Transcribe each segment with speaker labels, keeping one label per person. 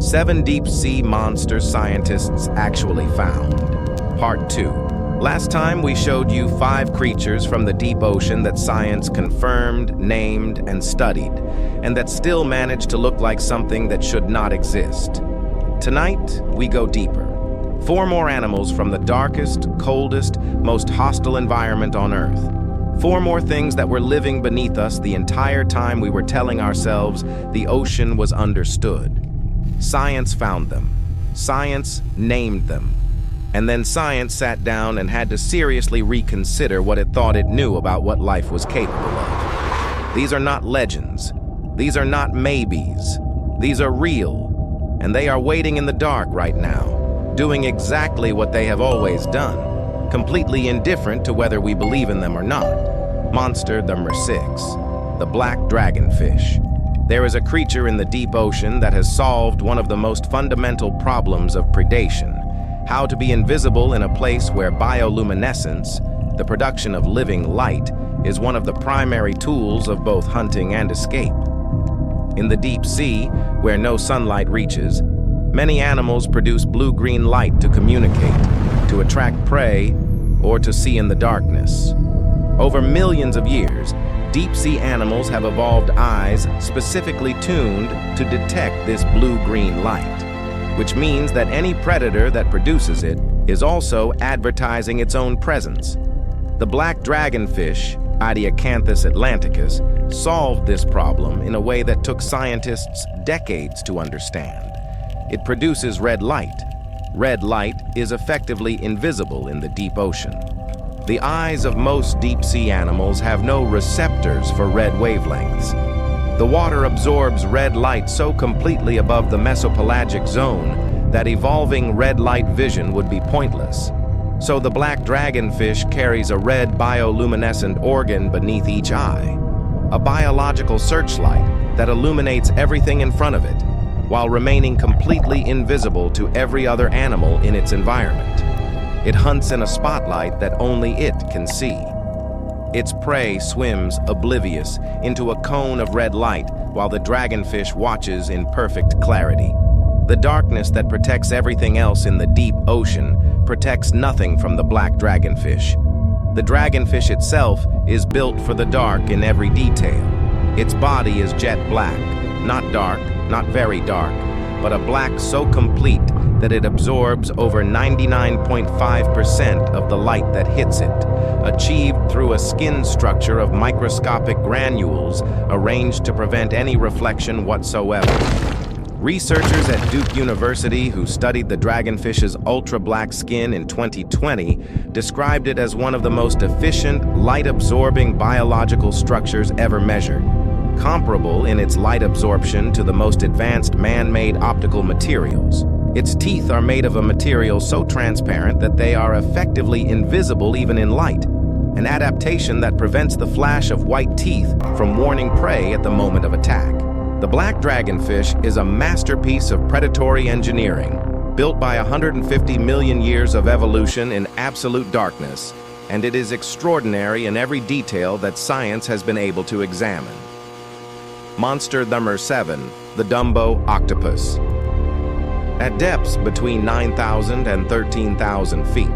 Speaker 1: 7 deep-sea monster scientists actually found. Part 2. Last time we showed you 5 creatures from the deep ocean that science confirmed, named, and studied, and that still managed to look like something that should not exist. Tonight, we go deeper. 4 more animals from the darkest, coldest, most hostile environment on Earth. 4 more things that were living beneath us the entire time we were telling ourselves the ocean was understood. Science found them. Science named them. And then science sat down and had to seriously reconsider what it thought it knew about what life was capable of. These are not legends. These are not maybes. These are real. And they are waiting in the dark right now, doing exactly what they have always done, completely indifferent to whether we believe in them or not. Monster number 6, the black dragonfish. There is a creature in the deep ocean that has solved one of the most fundamental problems of predation: how to be invisible in a place where bioluminescence, the production of living light, is one of the primary tools of both hunting and escape. In the deep sea, where no sunlight reaches, many animals produce blue-green light to communicate, to attract prey, or to see in the darkness. Over millions of years, deep-sea animals have evolved eyes specifically tuned to detect this blue-green light, which means that any predator that produces it is also advertising its own presence. The black dragonfish, Odysseus atlanticus, solved this problem in a way that took scientists decades to understand. It produces red light. Red light is effectively invisible in the deep ocean. The eyes of most deep-sea animals have no receptors for red wavelengths. The water absorbs red light so completely above the mesopelagic zone that evolving red light vision would be pointless. So the black dragonfish carries a red bioluminescent organ beneath each eye, a biological searchlight that illuminates everything in front of it, while remaining completely invisible to every other animal in its environment. It hunts in a spotlight that only it can see. Its prey swims oblivious into a cone of red light while the dragonfish watches in perfect clarity. The darkness that protects everything else in the deep ocean protects nothing from the black dragonfish. The dragonfish itself is built for the dark in every detail. Its body is jet black, not dark, not very dark, but a black so complete that it absorbs over 99.5% of the light that hits it, achieved through a skin structure of microscopic granules arranged to prevent any reflection whatsoever. Researchers at Duke University who studied the dragonfish's ultra-black skin in 2020 described it as one of the most efficient, light-absorbing biological structures ever measured, comparable in its light absorption to the most advanced man-made optical materials. Its teeth are made of a material so transparent that they are effectively invisible even in light, an adaptation that prevents the flash of white teeth from warning prey at the moment of attack. The black dragonfish is a masterpiece of predatory engineering, built by 150 million years of evolution in absolute darkness, and it is extraordinary in every detail that science has been able to examine. Monster number 7, the Dumbo octopus. At depths between 9,000 and 13,000 feet,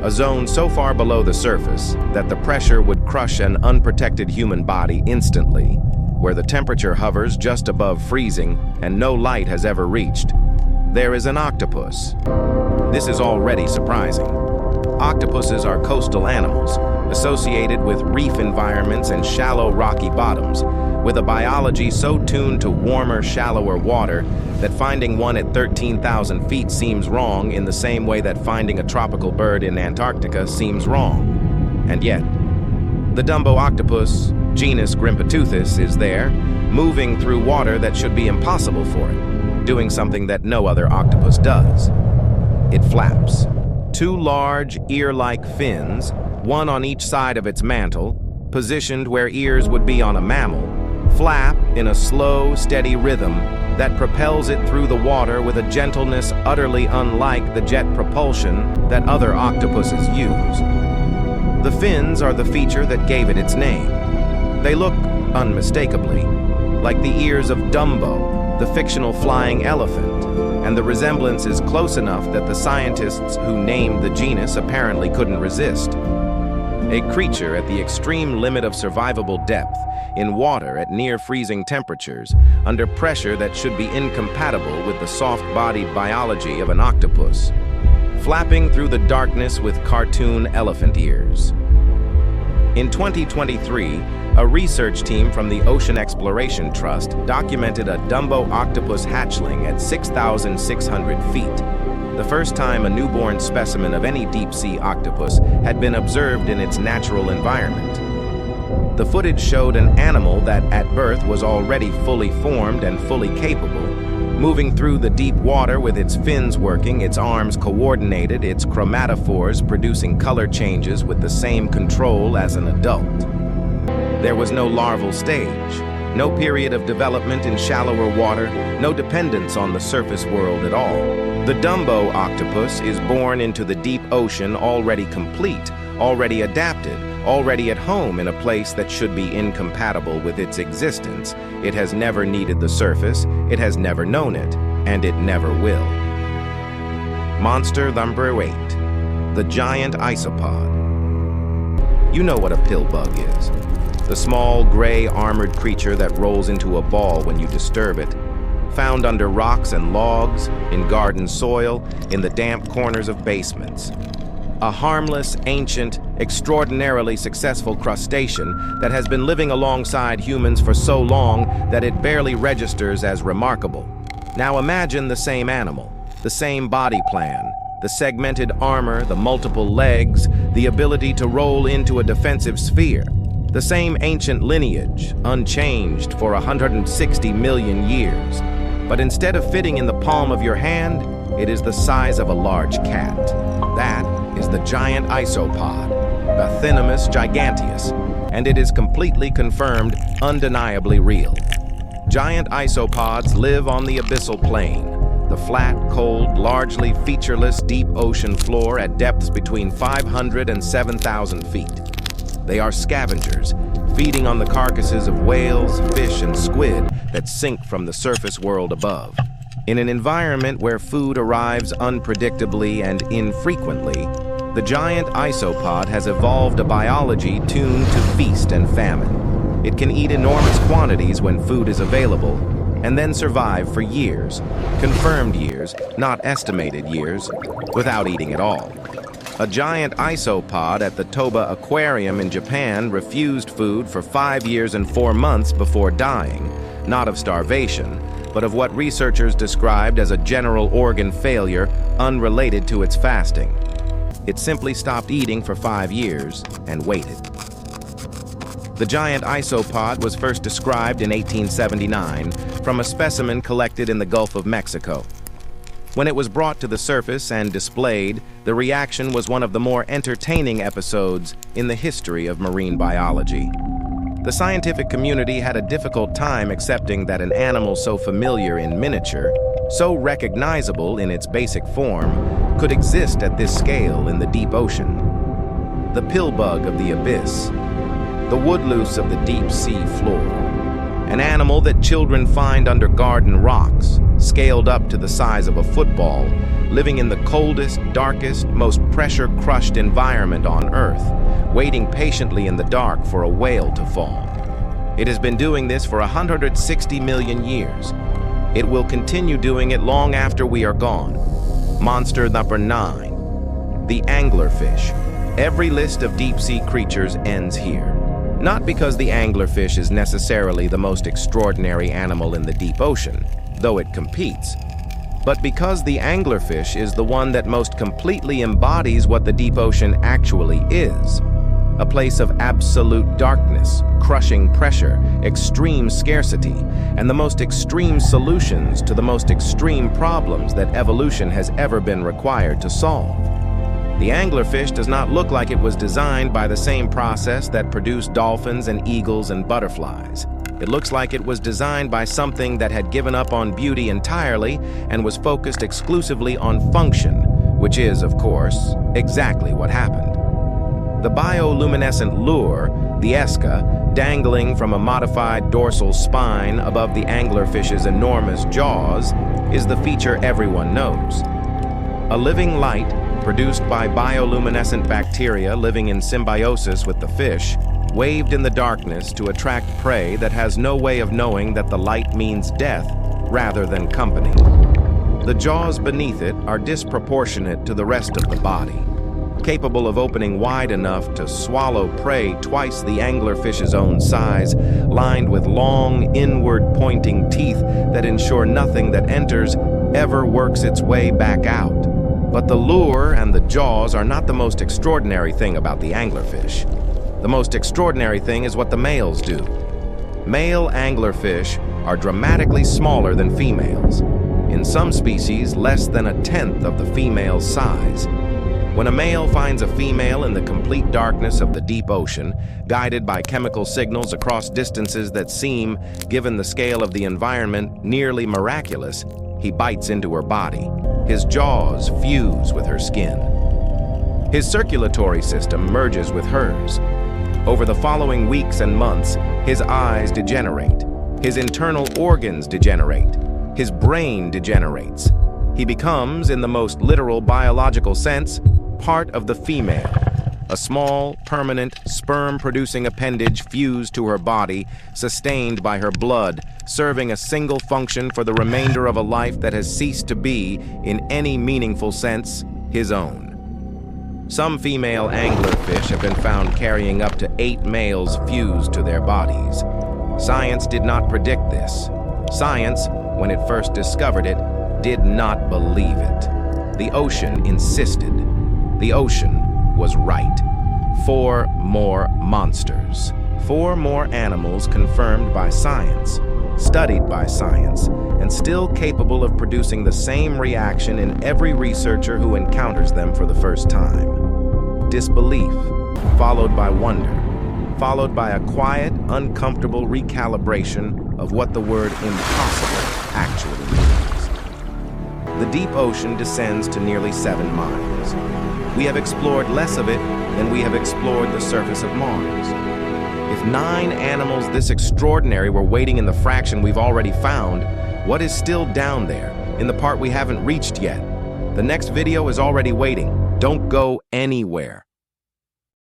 Speaker 1: a zone so far below the surface that the pressure would crush an unprotected human body instantly, where the temperature hovers just above freezing and no light has ever reached, there is an octopus. This is already surprising. Octopuses are coastal animals, associated with reef environments and shallow rocky bottoms, with a biology so tuned to warmer, shallower water that finding one at 13,000 feet seems wrong in the same way that finding a tropical bird in Antarctica seems wrong. And yet, the Dumbo octopus, genus Grimpeteuthis, is there, moving through water that should be impossible for it, doing something that no other octopus does. It flaps. 2 large, ear-like fins, one on each side of its mantle, positioned where ears would be on a mammal, flap in a slow, steady rhythm that propels it through the water with a gentleness utterly unlike the jet propulsion that other octopuses use. The fins are the feature that gave it its name. They look, unmistakably, like the ears of Dumbo, the fictional flying elephant, and the resemblance is close enough that the scientists who named the genus apparently couldn't resist. A creature at the extreme limit of survivable depth, in water at near-freezing temperatures, under pressure that should be incompatible with the soft-bodied biology of an octopus, flapping through the darkness with cartoon elephant ears. In 2023, a research team from the Ocean Exploration Trust documented a Dumbo octopus hatchling at 6,600 feet, the first time a newborn specimen of any deep-sea octopus had been observed in its natural environment. The footage showed an animal that at birth was already fully formed and fully capable, moving through the deep water with its fins working, its arms coordinated, its chromatophores producing color changes with the same control as an adult. There was no larval stage, no period of development in shallower water, no dependence on the surface world at all. The Dumbo octopus is born into the deep ocean already complete, already adapted, already at home in a place that should be incompatible with its existence. It has never needed the surface, it has never known it, and it never will. Monster number 8, the giant isopod. You know what a pill bug is. The small, gray, armored creature that rolls into a ball when you disturb it, found under rocks and logs, in garden soil, in the damp corners of basements. A harmless, ancient, extraordinarily successful crustacean that has been living alongside humans for so long that it barely registers as remarkable. Now imagine the same animal, the same body plan, the segmented armor, the multiple legs, the ability to roll into a defensive sphere, the same ancient lineage, unchanged for 160 million years. But instead of fitting in the palm of your hand, it is the size of a large cat. That is the giant isopod, Bathynomus giganteus, and it is completely confirmed, undeniably real. Giant isopods live on the abyssal plain, the flat, cold, largely featureless deep ocean floor at depths between 500 and 7,000 feet. They are scavengers, feeding on the carcasses of whales, fish, and squid that sink from the surface world above. In an environment where food arrives unpredictably and infrequently, the giant isopod has evolved a biology tuned to feast and famine. It can eat enormous quantities when food is available, and then survive for years, confirmed years, not estimated years, without eating at all. A giant isopod at the Toba Aquarium in Japan refused food for 5 years and 4 months before dying, not of starvation, but of what researchers described as a general organ failure unrelated to its fasting. It simply stopped eating for 5 years and waited. The giant isopod was first described in 1879 from a specimen collected in the Gulf of Mexico. When it was brought to the surface and displayed, the reaction was one of the more entertaining episodes in the history of marine biology. The scientific community had a difficult time accepting that an animal so familiar in miniature, so recognizable in its basic form, could exist at this scale in the deep ocean. The pillbug of the abyss, the woodlouse of the deep sea floor, an animal that children find under garden rocks, scaled up to the size of a football, living in the coldest, darkest, most pressure-crushed environment on Earth, waiting patiently in the dark for a whale to fall. It has been doing this for 160 million years. It will continue doing it long after we are gone. Monster number 9, the anglerfish. Every list of deep-sea creatures ends here. Not because the anglerfish is necessarily the most extraordinary animal in the deep ocean, though it competes, but because the anglerfish is the one that most completely embodies what the deep ocean actually is. A place of absolute darkness, crushing pressure, extreme scarcity, and the most extreme solutions to the most extreme problems that evolution has ever been required to solve. The anglerfish does not look like it was designed by the same process that produced dolphins and eagles and butterflies. It looks like it was designed by something that had given up on beauty entirely and was focused exclusively on function, which is, of course, exactly what happened. The bioluminescent lure, the esca, Dangling from a modified dorsal spine above the anglerfish's enormous jaws is the feature everyone knows. A living light produced by bioluminescent bacteria living in symbiosis with the fish, waved in the darkness to attract prey that has no way of knowing that the light means death rather than company. The jaws beneath it are disproportionate to the rest of the body, capable of opening wide enough to swallow prey twice the anglerfish's own size, lined with long, inward-pointing teeth that ensure nothing that enters ever works its way back out. But the lure and the jaws are not the most extraordinary thing about the anglerfish. The most extraordinary thing is what the males do. Male anglerfish are dramatically smaller than females. In some species, less than a tenth of the female's size. When a male finds a female in the complete darkness of the deep ocean, guided by chemical signals across distances that seem, given the scale of the environment, nearly miraculous, he bites into her body. His jaws fuse with her skin. His circulatory system merges with hers. Over the following weeks and months, his eyes degenerate. His internal organs degenerate. His brain degenerates. He becomes, in the most literal biological sense, part of the female. A small, permanent, sperm-producing appendage fused to her body, sustained by her blood, serving a single function for the remainder of a life that has ceased to be, in any meaningful sense, his own. Some female anglerfish have been found carrying up to 8 males fused to their bodies. Science did not predict this. Science, when it first discovered it, did not believe it. The ocean insisted. The ocean was right. 4 more monsters. 4 more animals confirmed by science, studied by science, and still capable of producing the same reaction in every researcher who encounters them for the first time. Disbelief, followed by wonder, followed by a quiet, uncomfortable recalibration of what the word impossible actually means. The deep ocean descends to nearly 7 miles. We have explored less of it than we have explored the surface of Mars. If 9 animals this extraordinary were waiting in the fraction we've already found, what is still down there, in the part we haven't reached yet? The next video is already waiting. Don't go anywhere.